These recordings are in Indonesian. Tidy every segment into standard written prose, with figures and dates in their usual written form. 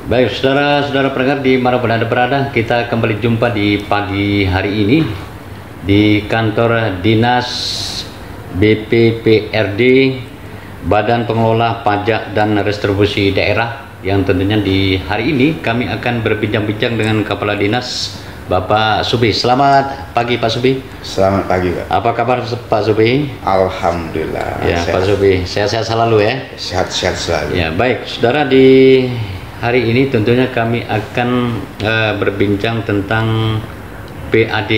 Baik, saudara-saudara pendengar di mana pun Anda berada, kita kembali jumpa di pagi hari ini di kantor Dinas BPPRD, Badan Pengelola Pajak dan Retribusi Daerah, yang tentunya di hari ini kami akan berbincang-bincang dengan Kepala Dinas Bapak Subi. Selamat pagi Pak Subi. Selamat pagi Pak. Apa kabar Pak Subi? Alhamdulillah. Ya sehat. Pak Subi, sehat-sehat selalu ya. Sehat-sehat selalu. Ya baik, saudara, di hari ini tentunya kami akan berbincang tentang PAD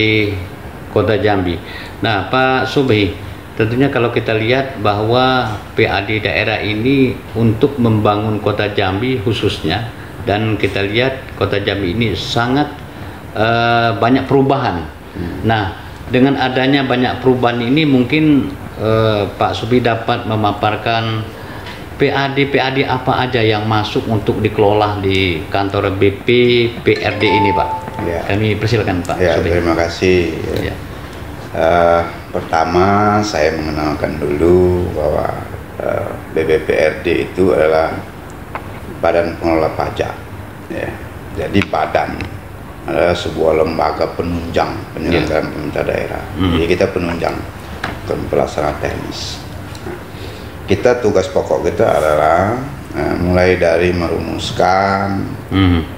Kota Jambi. Nah Pak Subi, tentunya kalau kita lihat bahwa PAD daerah ini untuk membangun Kota Jambi khususnya, dan kita lihat Kota Jambi ini sangat banyak perubahan. Nah, dengan adanya banyak perubahan ini mungkin Pak Subi dapat memaparkan PAD apa aja yang masuk untuk dikelola di kantor BPPRD ini, Pak. Ya. Kami persilakan Pak Ya, Subi. terima kasih. Ya. Pertama saya mengenalkan dulu bahwa BPPRD itu adalah Badan Pengelola Pajak. Ya. Jadi badan adalah sebuah lembaga penunjang penyelenggaraan pemerintah daerah. Jadi kita penunjang ke pelaksana teknis. Kita tugas pokok kita adalah mulai dari merumuskan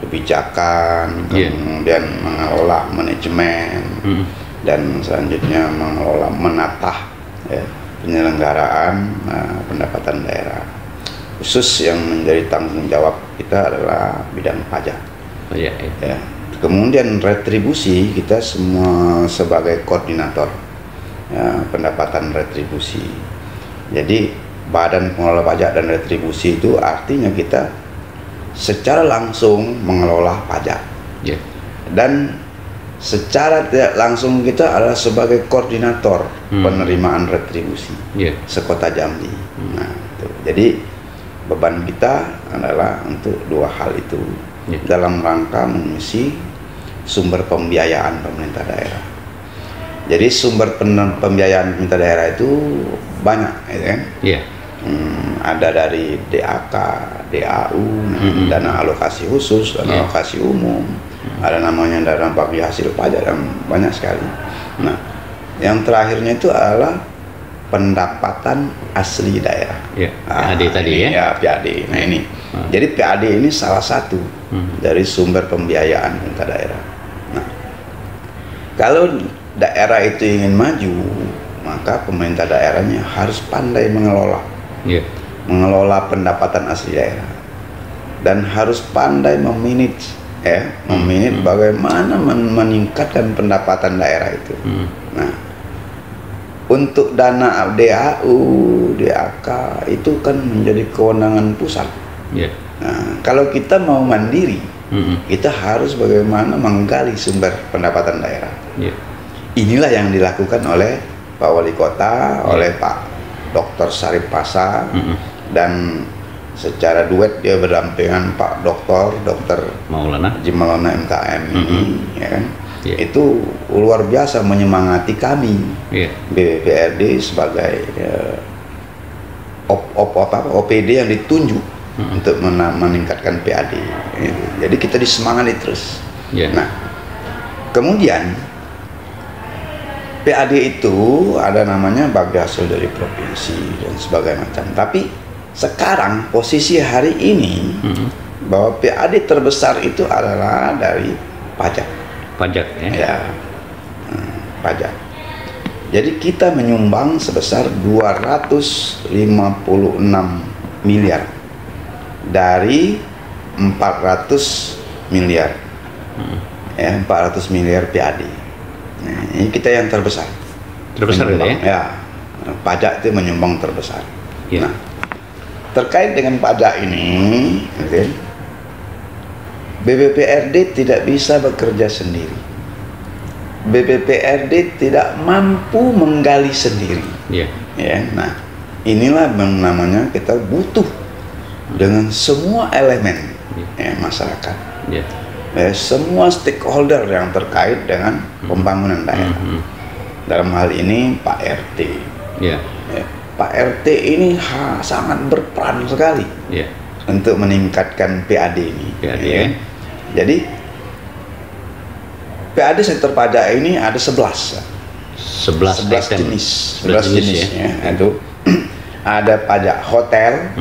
kebijakan, kemudian mengelola manajemen, dan selanjutnya mengelola menatah penyelenggaraan pendapatan daerah. Khusus yang menjadi tanggung jawab kita adalah bidang pajak. Ya. Kemudian retribusi kita semua sebagai koordinator pendapatan retribusi. Jadi Badan Pengelola Pajak dan Retribusi itu artinya kita secara langsung mengelola pajak, dan secara tidak langsung kita adalah sebagai koordinator penerimaan retribusi sekota Jambi. Nah, itu. Jadi beban kita adalah untuk dua hal itu dalam rangka mengisi sumber pembiayaan pemerintah daerah. Jadi sumber pembiayaan pemerintah daerah itu banyak, ya kan? Ada dari DAK, DAU, dana alokasi khusus, dana alokasi umum, ada namanya dana bagi hasil pajak, dan banyak sekali. Nah, yang terakhirnya itu adalah pendapatan asli daerah. PAD tadi ya? PAD. Nah ini, jadi PAD ini salah satu dari sumber pembiayaan pemerintah daerah. Nah, kalau daerah itu ingin maju, maka pemerintah daerahnya harus pandai mengelola, mengelola pendapatan asli daerah, dan harus pandai memanage, bagaimana meningkatkan pendapatan daerah itu. Nah, untuk dana DAU, DAK itu kan menjadi kewenangan pusat. Nah, kalau kita mau mandiri, kita harus bagaimana menggali sumber pendapatan daerah. Inilah yang dilakukan oleh Pak Wali Kota, oleh Pak Dr. Sarip Pasa, dan secara duet dia berdampingan Pak Dr. Maulana MKM ini, ya kan? Itu luar biasa menyemangati kami BPPRD sebagai OPD yang ditunjuk untuk meningkatkan PAD. Jadi kita disemangati terus. Nah, kemudian PAD itu ada namanya bagi hasil dari provinsi dan sebagainya macam. Tapi sekarang posisi hari ini bahwa PAD terbesar itu adalah dari pajak. Pajak. Jadi kita menyumbang sebesar 256 miliar dari 400 miliar. 400 miliar PAD. Nah, ini kita yang terbesar. Terbesar ya? Pajak itu menyumbang terbesar. Nah, terkait dengan pajak ini, BPPRD tidak bisa bekerja sendiri. BPPRD tidak mampu menggali sendiri. Nah, inilah yang namanya kita butuh dengan semua elemen masyarakat. Semua stakeholder yang terkait dengan pembangunan daerah. Dalam hal ini Pak RT. Pak RT ini sangat berperan sekali. untuk meningkatkan PAD ini. PAD, ya. Jadi PAD sektor pajak ini ada 11 jenis. 11 jenis ya. Itu ada pajak hotel,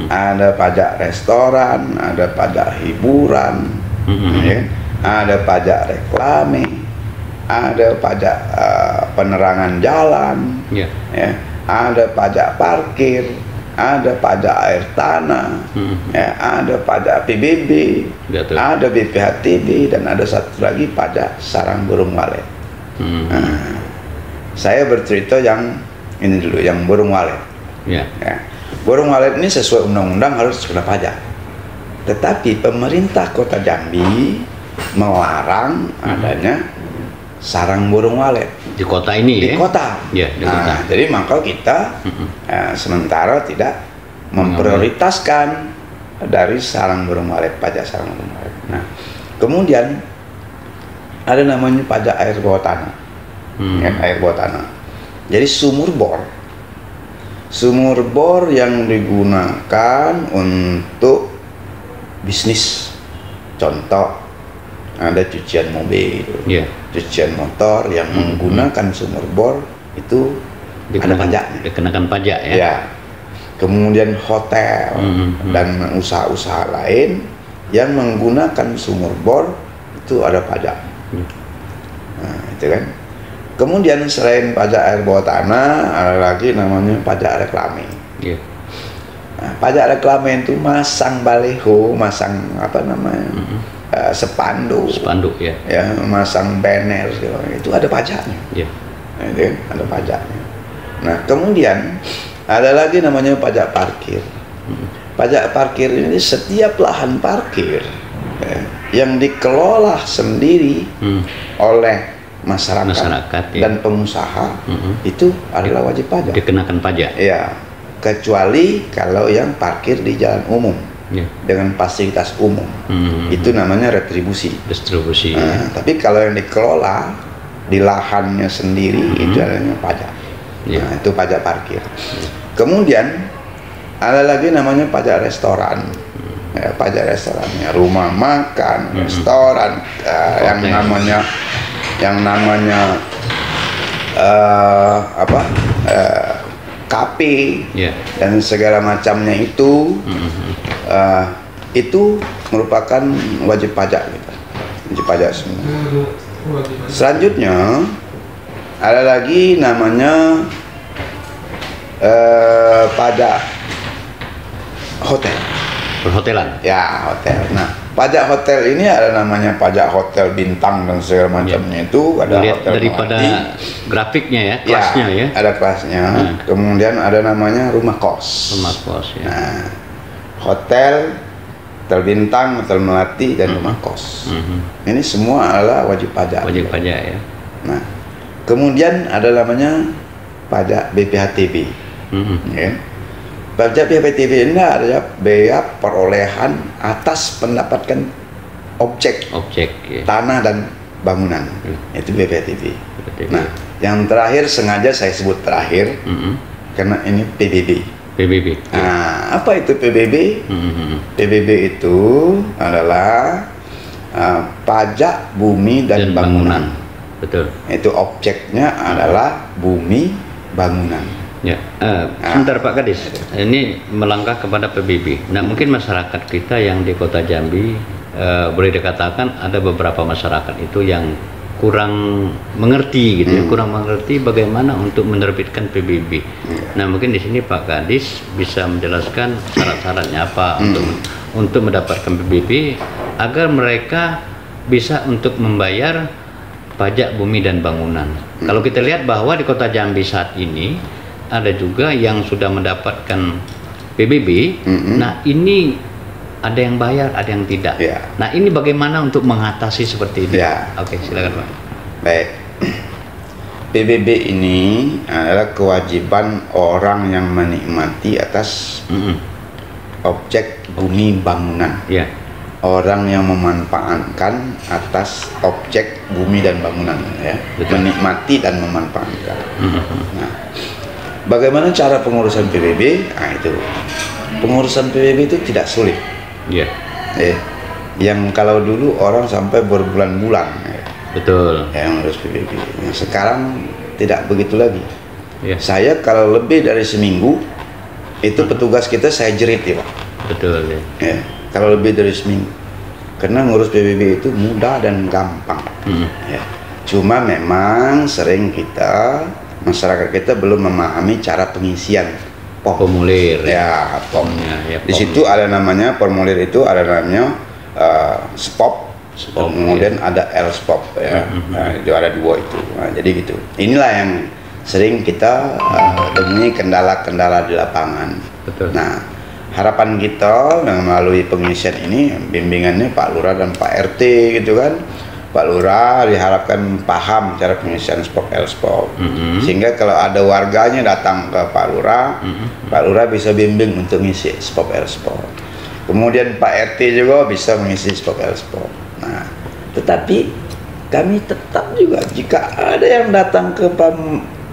ada pajak restoran, ada pajak hiburan, ya. Ada pajak reklame, ada pajak penerangan jalan, ya. Ada pajak parkir, ada pajak air tanah, ya, ada pajak PBB, ada BPHTB, dan ada satu lagi pajak sarang burung walet. Nah, saya bercerita yang ini dulu, yang burung walet. Ya. Burung walet ini sesuai undang-undang harus kena pajak, tetapi pemerintah Kota Jambi melarang adanya sarang burung walet di kota ini, di kota. Ya, di kota. Jadi maka kita sementara tidak memprioritaskan dari sarang burung walet, pajak sarang burung walet. Nah, kemudian ada namanya pajak air bawah tanah, ya, air bawah tanah. Jadi sumur bor yang digunakan untuk bisnis, contoh ada cucian mobil, cucian motor yang menggunakan sumur bor itu ada pajaknya. Dikenakan pajak ya. Ya. Kemudian hotel dan usaha-usaha lain yang menggunakan sumur bor itu ada pajak. Nah, itu kan. Kemudian selain pajak air bawah tanah ada lagi namanya pajak reklame. Nah, pajak reklame itu masang baliho, masang apa namanya? Spanduk ya, masang banner itu ada pajaknya. Nah, itu ada pajaknya. Nah, kemudian ada lagi namanya pajak parkir. Pajak parkir ini setiap lahan parkir yang dikelola sendiri oleh masyarakat dan pengusaha itu adalah wajib pajak. Dikenakan pajak. Ya, kecuali kalau yang parkir di jalan umum. Dengan fasilitas umum, itu namanya distribusi. Nah, tapi kalau yang dikelola di lahannya sendiri itu namanya pajak. Nah, itu pajak parkir. Kemudian ada lagi namanya pajak restoran. Ya, pajak restorannya rumah makan, restoran, yang namanya kafe dan segala macamnya itu. Itu merupakan wajib pajak gitu. Wajib pajak semua. Selanjutnya ada lagi namanya pajak hotel. Perhotelan. Ya, hotel. Nah, pajak hotel ini ada namanya pajak hotel bintang dan segala macamnya itu ada. Lihat hotel daripada grafiknya ya, kelasnya ya. Ada kelasnya. Kemudian ada namanya rumah kos. Rumah kos ya. Nah, hotel bintang, hotel melati, dan rumah kos. Ini semua adalah wajib pajak. Wajib pajak ya. Nah, kemudian ada namanya pajak BPHTB. Ya. Pajak BPHTB ini adalah biaya perolehan atas pendapatkan objek ya. Tanah dan bangunan. Itu BPHTB. Nah, yang terakhir sengaja saya sebut terakhir karena ini PBB. Nah, apa itu PBB? PBB itu adalah pajak bumi dan bangunan. Betul. Itu objeknya adalah bumi, bangunan. Ya, sebentar Pak Kadis. Ini melangkah kepada PBB. Nah, mungkin masyarakat kita yang di Kota Jambi boleh dikatakan ada beberapa masyarakat itu yang kurang mengerti gitu ya, kurang mengerti bagaimana untuk menerbitkan PBB. Nah, mungkin di sini Pak Kadis bisa menjelaskan syarat-syaratnya apa untuk mendapatkan PBB agar mereka bisa untuk membayar pajak bumi dan bangunan. Kalau kita lihat bahwa di Kota Jambi saat ini ada juga yang sudah mendapatkan PBB. Nah, ini ada yang bayar, ada yang tidak. Nah, ini bagaimana untuk mengatasi seperti ini? Oke, silakan Pak. Baik. PBB ini adalah kewajiban orang yang menikmati atas objek bumi bangunan. Orang yang memanfaatkan atas objek bumi dan bangunan, ya. Menikmati dan memanfaatkan. Nah, bagaimana cara pengurusan PBB? Nah, itu. pengurusan PBB itu tidak sulit. Iya. Yang kalau dulu orang sampai berbulan-bulan. Betul. Yang ngurus PBB. Nah, sekarang tidak begitu lagi. Ya. Saya kalau lebih dari seminggu itu petugas kita saya jerit ya Pak. Betul ya. Kalau lebih dari seminggu, karena ngurus PBB itu mudah dan gampang. Ya. Cuma memang sering masyarakat kita belum memahami cara pengisian formulir. Ya, POM. Ya, di situ ada namanya formulir itu ada namanya SPOP. Kemudian ada LSPOP ya. Nah, itu ada 2 itu. Nah, jadi gitu. Inilah yang sering kita temui kendala-kendala di lapangan. Betul. Nah, harapan kita dengan melalui pengisian ini, bimbingannya Pak Lurah dan Pak RT gitu kan. Pak Lurah diharapkan paham cara pengisian SPOP LSPOP. Sehingga kalau ada warganya datang ke Pak Lurah, Pak Lurah bisa bimbing untuk mengisi SPOP LSPOP. Kemudian Pak RT juga bisa mengisi SPOP LSPOP. Nah, tetapi kami tetap juga jika ada yang datang ke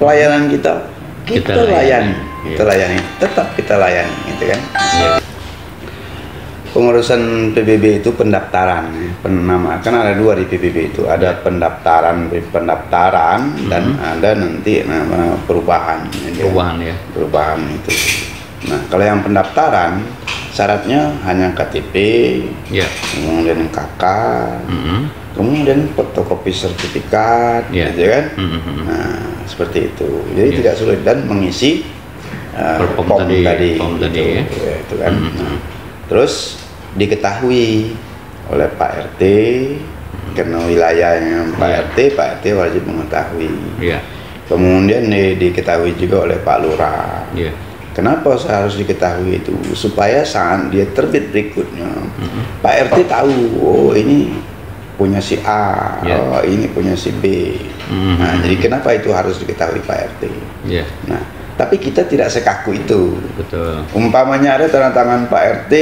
pelayanan kita layani, tetap kita layani, gitu kan? Ya. Pengurusan PBB itu pendaftaran, kan ada 2 di PBB itu, ada pendaftaran dan ada nanti nama perubahan itu. Nah, kalau yang pendaftaran syaratnya hanya KTP, kemudian KK, kemudian fotokopi sertifikat, gitu kan? Nah, seperti itu. Jadi tidak sulit dan mengisi form tadi, itu kan. Nah, terus diketahui oleh Pak RT, karena wilayahnya Pak RT wajib mengetahui. Kemudian diketahui juga oleh Pak Lurah. Kenapa saya harus diketahui itu? Supaya saat dia terbit berikutnya, Pak RT tahu, oh ini punya si A, oh ini punya si B. Nah, jadi kenapa itu harus diketahui Pak RT? Nah, tapi kita tidak sekaku itu. Betul. Umpamanya ada tanda tangan Pak RT,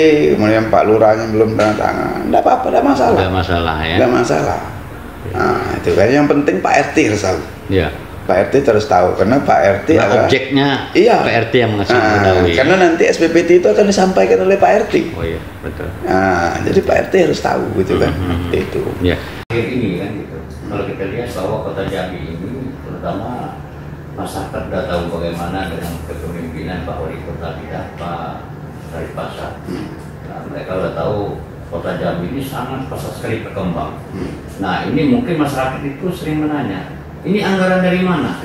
kemudian Pak Lurahnya belum tanda tangan, tidak apa-apa, tidak masalah. Tidak masalah ya. Tidak masalah. Nah, itu kan yang penting Pak RT harus tahu. Pak RT terus tahu, karena Pak RT adalah objeknya. Pak RT yang mengasih mengetahui. Karena nanti SPPT itu akan disampaikan oleh Pak RT. Oh iya, betul. Nah, jadi Pak RT harus tahu gitu kan. Itu. Akhir ini kan gitu. Kalau kita lihat bahwa Kota Jambi ini, terutama masyarakat sudah tahu bagaimana dengan kepemimpinan Pak Wali Kota kita, Pak Syarif Hasan. Nah, mereka sudah tahu Kota Jambi ini sangat pesat sekali berkembang. Nah, ini mungkin masyarakat itu sering menanya, ini anggaran dari mana?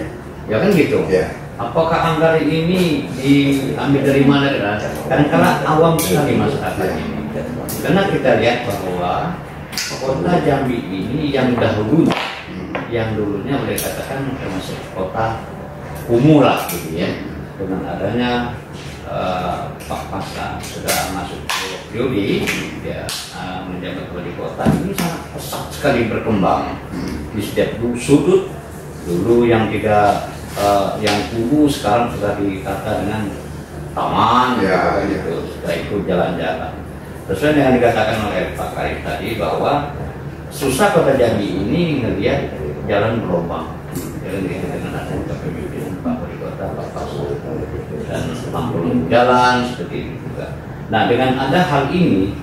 Ya kan gitu. Apakah anggaran ini diambil dari mana? Kadang-kadang awam sekali masyarakat ini. Karena kita lihat bahwa Kota Jambi ini yang dulunya boleh katakan termasuk kota kumuh lah gitu ya. Dengan adanya Pak Pasca sudah masuk ke Priodi, dia menjabat wali kota, ini sangat pesat sekali berkembang di setiap sudut. Dulu yang tidak yang kumuh sekarang sudah ditata dengan taman, gitu. Setelah itu jalan-jalan. Sesuai dengan dikatakan oleh Pak Karif tadi bahwa susah Kota Jambi ini ngelihat jalan berlubang, dengan adanya kepemimpinan Pak Wali Kota, Pak Pasca, dan lampu jalan seperti itu juga. Nah, dengan ada hal ini,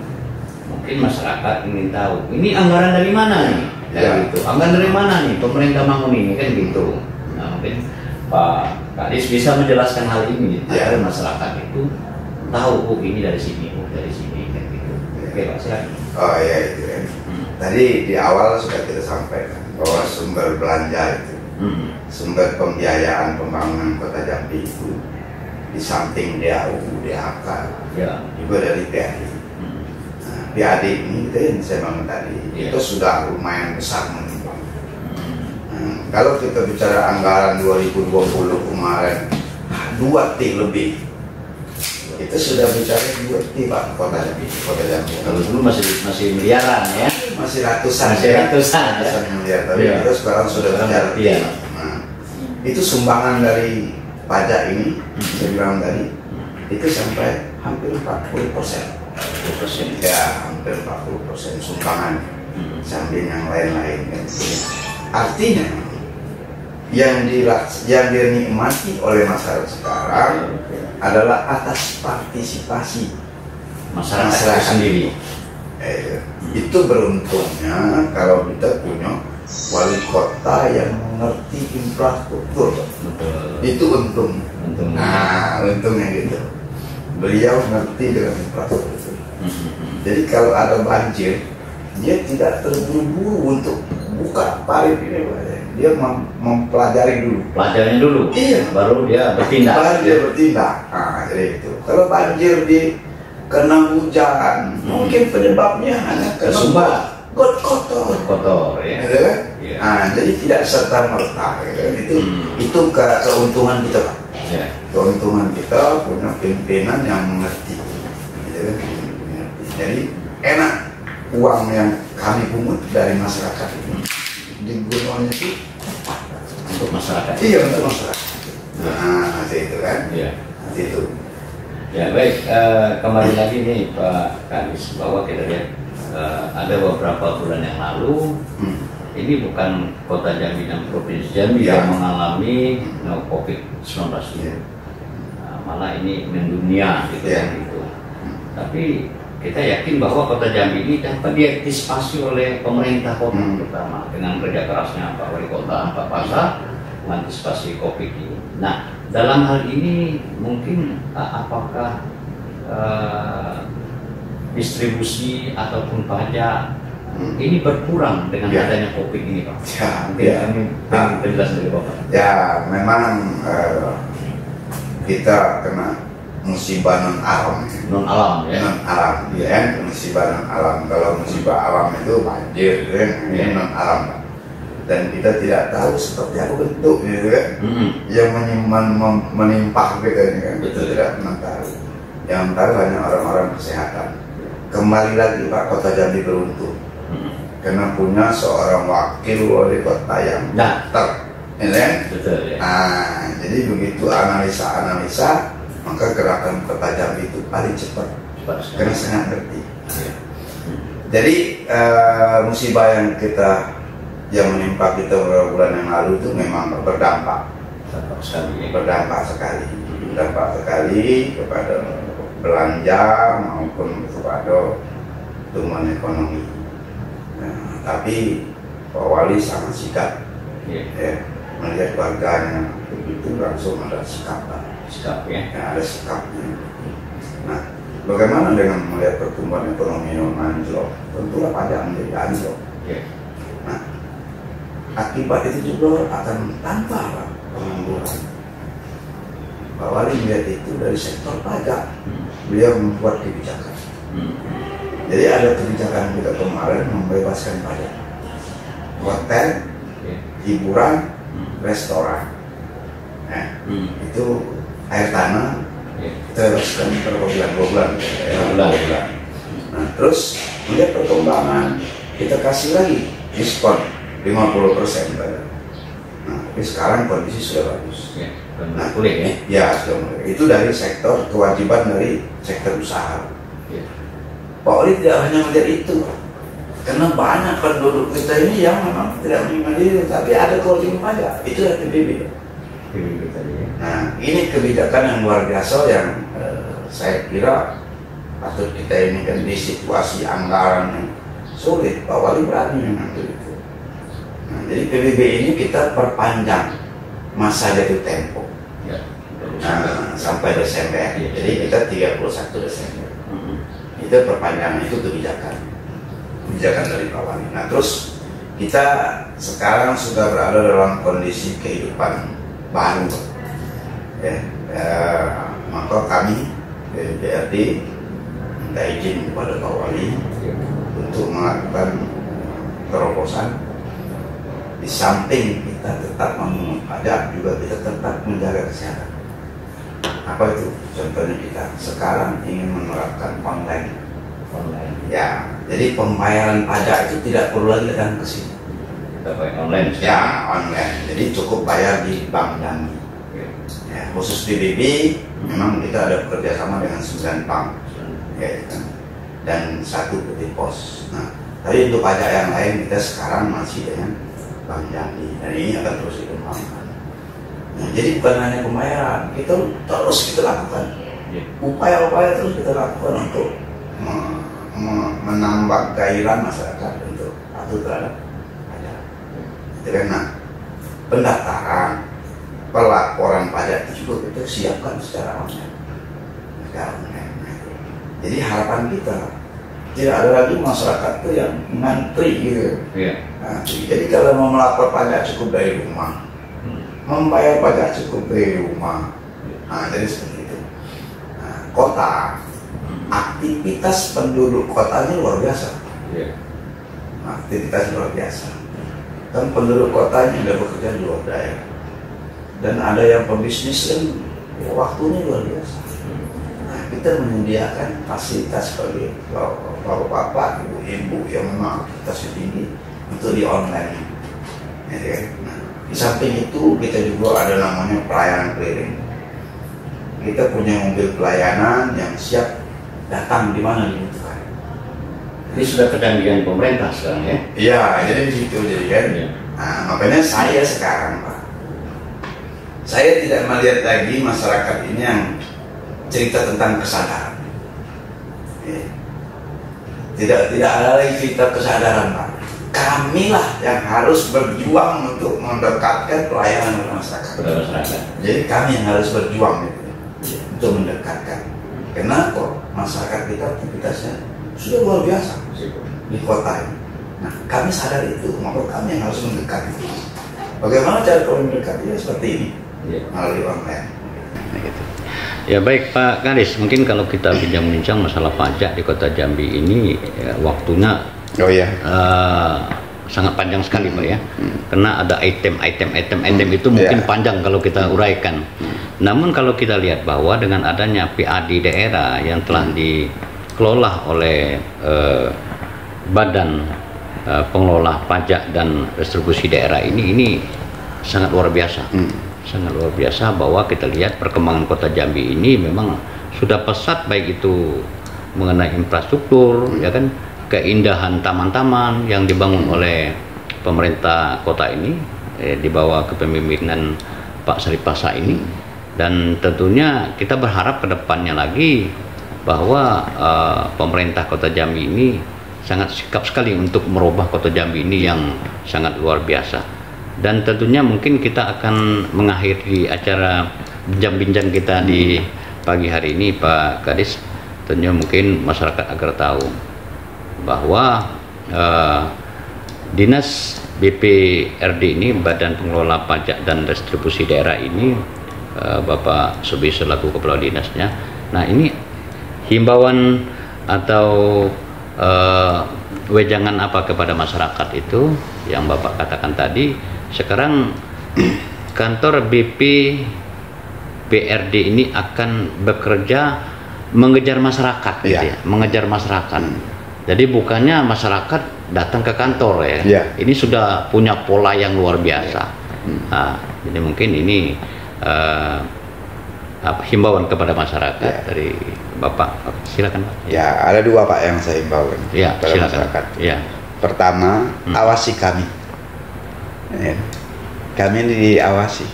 mungkin masyarakat ingin tahu, ini anggaran dari mana nih? Gitu. Anggaran dari mana nih pemerintah bangun ini kan gitu. Nah, mungkin Pak Kadis bisa menjelaskan hal ini agar masyarakat itu tahu, oh ini dari sini, dari sini kan gitu. Oke Pak, silakan. Oh iya itu ya. Tadi di awal sudah kita sampaikan bahwa sumber belanja itu, sumber pembiayaan pembangunan Kota Jambi itu di samping DAU, DHK, juga dari PAD. PAD ini yang saya bangun tadi itu sudah lumayan besar menyumbang. Kalau kita bicara anggaran 2020 kemarin 2 T lebih, itu sudah bicara 2 T Pak Kota Jambi. Kalau dulu masih miliaran ya, masih ratusan miliar, tapi kita sekarang sudah bicara T. Nah, itu sumbangan dari pajak ini, saya bilang tadi, itu sampai hampir 40%. Ya, hampir 40% sumbangan, sambil yang lain-lain. Artinya yang dinikmati oleh masyarakat sekarang adalah atas partisipasi masyarakat sendiri. Itu beruntungnya kalau kita punya wali kota yang mengerti infrastruktur. Betul. Itu untung. Nah, untungnya gitu. Beliau mengerti dengan infrastruktur. Jadi kalau ada banjir, dia tidak terburu-buru untuk buka parit ini, dia mempelajari dulu. Pelajarin dulu. Iya. Baru dia bertindak. Baru dia bertindak. Nah, jadi itu. Kalau banjir di kena hujan, mungkin penyebabnya hanya kena got kotor, ya. Gitu kan? Ya. Nah, jadi tidak serta merta. Gitu. Itu keuntungan kita, Pak. Ya. Keuntungan kita punya pimpinan yang mengerti. Gitu kan? Jadi enak uang yang kami pungut dari masyarakat ini digunakannya itu untuk masyarakat. Iya, untuk masyarakat. Nah, itu kan. Iya. Itu. Ya baik, kembali lagi nih Pak Kadis, bahwa kita lihat ada beberapa bulan yang lalu ini bukan Kota Jambi dan Provinsi Jambi yang mengalami COVID-19 ini, malah ini mendunia gitu kan gitu. Tapi kita yakin bahwa Kota Jambi ini dapat diantisipasi oleh pemerintah kota terutama dengan kerja kerasnya Pak Wali Kota, Pak Pasar mengantisipasi COVID ini. Nah, dalam hal ini mungkin apakah distribusi ataupun pajak ini berkurang dengan adanya COVID ini, Pak? Ya, penjelasan dari Bapak. Ya, memang kita kena musibah non alam. Non alam ya. Non alam, ya. Musibah non alam. Kalau musibah alam itu banjir, ini non alam. Dan kita tidak tahu seperti apa bentuk gitu kan, yang menimpa kita ini kan, kita tidak pernah tahu. Yang tahu hanya orang-orang kesehatan. Kembali lagi Pak, Kota Jambi beruntung karena punya seorang wakil wali kota yang dokter, kan? Betul, ya. Nah, jadi begitu analisa, maka gerakan Kota Jambi itu paling cepat karena sangat ngerti. Jadi musibah yang menimpa kita beberapa bulan yang lalu itu memang berdampak sekali kepada belanja maupun kepada pertumbuhan ekonomi. Nah, tapi Pak Wali sangat sikap, melihat warganya begitu langsung ada sikap ya, ada sikapnya. Nah, bagaimana dengan melihat pertumbuhan ekonomi yang anjlok? Tentulah pajak menjadi anjlok. Nah, akibat itu juga akan tanpa pengangguran. Pak Wali melihat itu dari sektor pajak, beliau membuat kebijakan. Jadi ada kebijakan kita kemarin membebaskan pajak hotel, hiburan, restoran. Nah, itu air tanah kita bebaskan beberapa bulan. Nah, terus melihat perkembangan kita kasih lagi diskon 50% pada. Nah, tapi sekarang kondisi sudah bagus. Nah, pulih ya sudah mulai. Itu dari sektor kewajiban dari sektor usaha. Pak Wali tidak hanya melihat itu, karena banyak penduduk kita ini yang memang tidak menikmati, tapi ada kewajiban pajak. Itu yang PBB. Nah, ini kebijakan yang luar biasa yang saya kira patut kita ini kan di situasi anggaran yang sulit. Pak Wali berani mengambil itu. Nah, jadi PBB ini kita perpanjang masa jatuh tempo sampai Desember. Jadi kita 31 Desember. Itu perpanjangan, itu kebijakan dari Pak Wali. Nah, terus kita sekarang sudah berada dalam kondisi kehidupan baru. Maka kami dari DPRD minta izin kepada Pak Wali untuk melakukan terobosan. Di samping kita tetap memungut pajak, juga kita tetap menjaga kesehatan. Apa itu? Contohnya kita sekarang ingin menerapkan online. Ya, jadi pembayaran pajak itu tidak perlu lagi datang ke sini. Kita bayar online. Ya, online. Jadi cukup bayar di bank Jambi. Ya, khusus PBB, memang kita ada kerjasama dengan 9 bank, dan 1 PT Pos. Nah, tapi untuk pajak yang lain kita sekarang masih dengan Bank Jambi, dan ini akan terus dikembangkan. Nah, jadi bukan hanya pembayaran, kita terus kita lakukan upaya-upaya terus kita lakukan untuk menambah gairah masyarakat untuk patuh terhadap pajak. Itu karena pendaftaran, pelaporan pajak itu juga kita siapkan secara online. Jadi harapan kita tidak ada lagi masyarakat itu yang ngantri gitu. Nah, jadi kalau mau melapor pajak cukup dari rumah, membayar pajak cukup dari rumah. Nah, jadi seperti itu. Nah, kota, aktivitas penduduk kotanya luar biasa. Aktivitas luar biasa. Dan penduduk kotanya sudah bekerja di luar daerah. Dan ada yang pebisnis kan waktunya luar biasa. Nah, kita menyediakan fasilitas bagi bapak-bapak, ibu-ibu yang memang aktivitasnya tinggi untuk di online. Nah, di samping itu kita juga ada namanya pelayanan keliling. Kita punya mobil pelayanan yang siap datang di mana dibutuhkan. Ini sudah kecanggihan pemerintah sekarang ya? Iya, jadi di situ jadi kan. Nah, makanya saya sekarang Pak, saya tidak melihat lagi masyarakat ini yang cerita tentang kesadaran. Tidak ada lagi cerita kesadaran Pak. Kamilah yang harus berjuang untuk mendekatkan pelayanan masyarakat. Jadi kami yang harus berjuang untuk mendekatkan. Kenapa masyarakat kita aktivitasnya sudah luar biasa di kota ini. Nah, kami sadar itu, maka kami yang harus mendekati. Bagaimana cara kami mendekatinya seperti ini melalui online. Gitu. Ya baik Pak Kadis, mungkin kalau kita bincang-bincang masalah pajak di Kota Jambi ini waktunya sangat panjang sekali Pak ya, karena ada item itu mungkin panjang kalau kita uraikan. Namun kalau kita lihat bahwa dengan adanya PAD daerah yang telah dikelola oleh Badan Pengelola Pajak dan Restribusi Daerah ini sangat luar biasa. Sangat luar biasa bahwa kita lihat perkembangan Kota Jambi ini memang sudah pesat, baik itu mengenai infrastruktur, ya kan, keindahan taman-taman yang dibangun oleh pemerintah kota ini di bawah kepemimpinan Pak Syarif Pasha ini. Dan tentunya kita berharap ke depannya lagi bahwa pemerintah Kota Jambi ini sangat sikap sekali untuk merubah Kota Jambi ini yang sangat luar biasa. Dan tentunya mungkin kita akan mengakhiri acara bincang-bincang kita di pagi hari ini Pak Kadis. Tentunya mungkin masyarakat agar tahu bahwa Dinas BPRD ini, Badan Pengelola Pajak dan Restribusi Daerah ini, Bapak Subi selaku Kepala Dinasnya. Nah, ini himbauan atau wejangan apa kepada masyarakat itu yang Bapak katakan tadi. Sekarang kantor BPRD ini akan bekerja mengejar masyarakat, gitu ya, mengejar masyarakat. Jadi bukannya masyarakat datang ke kantor ya. Ini sudah punya pola yang luar biasa. Nah, jadi mungkin ini himbauan kepada masyarakat dari Bapak. Silakan Pak. Ya, ada dua Pak yang saya himbaukan kepada masyarakat. Pertama, awasi kami. Kami ini diawasi.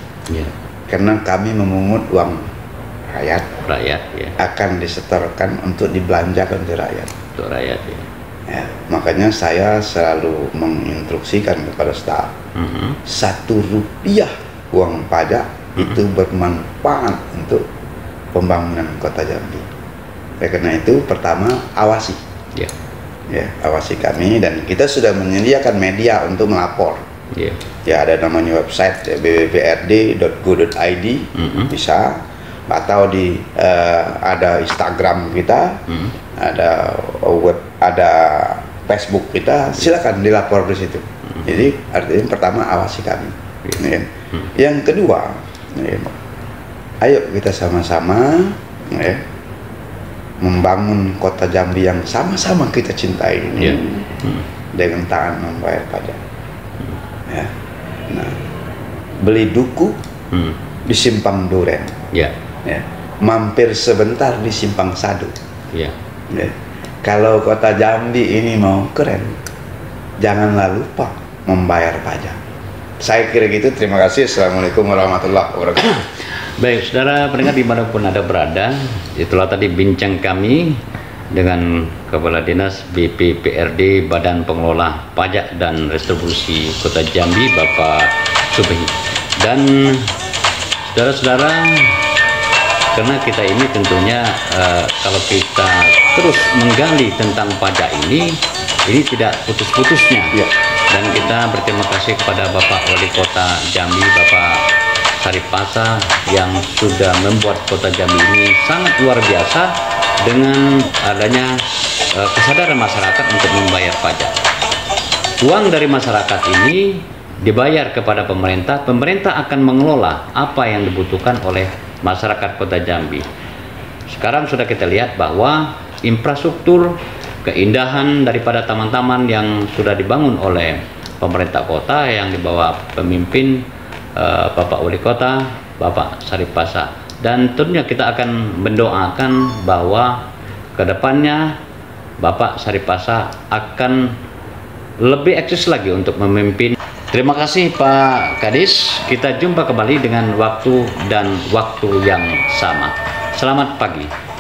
Karena kami memungut uang rakyat akan disetorkan untuk dibelanjakan ke rakyat. Untuk rakyat makanya saya selalu menginstruksikan kepada staf, 1 rupiah uang pajak itu bermanfaat untuk pembangunan Kota Jambi. Karena itu pertama awasi, awasi kami, dan kita sudah menyediakan media untuk melapor. Ya, ada namanya website bpprd.go.id, bisa, atau di ada Instagram kita, ada web, ada Facebook kita, silakan dilapor di situ. Jadi artinya pertama awasi kami. Yang kedua, ayo kita sama-sama membangun Kota Jambi yang sama-sama kita cintai ini dengan tangan membayar pajak. Nah, beli duku di Simpang Duren, mampir sebentar di Simpang Sadu. Kalau Kota Jambi ini mau keren, janganlah lupa membayar pajak. Saya kira gitu. Terima kasih. Assalamualaikum warahmatullahi wabarakatuh. Baik, saudara pendengar dimanapun Anda berada, itulah tadi bincang kami dengan Kepala Dinas BPPRD Badan Pengelola Pajak dan Retribusi Kota Jambi, Bapak Subhi. Dan saudara-saudara, karena kita ini tentunya kalau kita terus menggali tentang pajak ini tidak putus-putusnya. Ya. Dan kita berterima kasih kepada Bapak Wali Kota Jambi, Bapak Saripasa, yang sudah membuat Kota Jambi ini sangat luar biasa dengan adanya kesadaran masyarakat untuk membayar pajak. Uang dari masyarakat ini dibayar kepada pemerintah, pemerintah akan mengelola apa yang dibutuhkan oleh masyarakat Kota Jambi. Sekarang sudah kita lihat bahwa infrastruktur, keindahan daripada taman-taman yang sudah dibangun oleh pemerintah kota yang dibawa pemimpin Bapak Wali Kota, Bapak Saripasa. Dan tentunya kita akan mendoakan bahwa kedepannya Bapak Saripasa akan lebih eksis lagi untuk memimpin. Terima kasih Pak Kadis. Kita jumpa kembali dengan waktu dan waktu yang sama. Selamat pagi.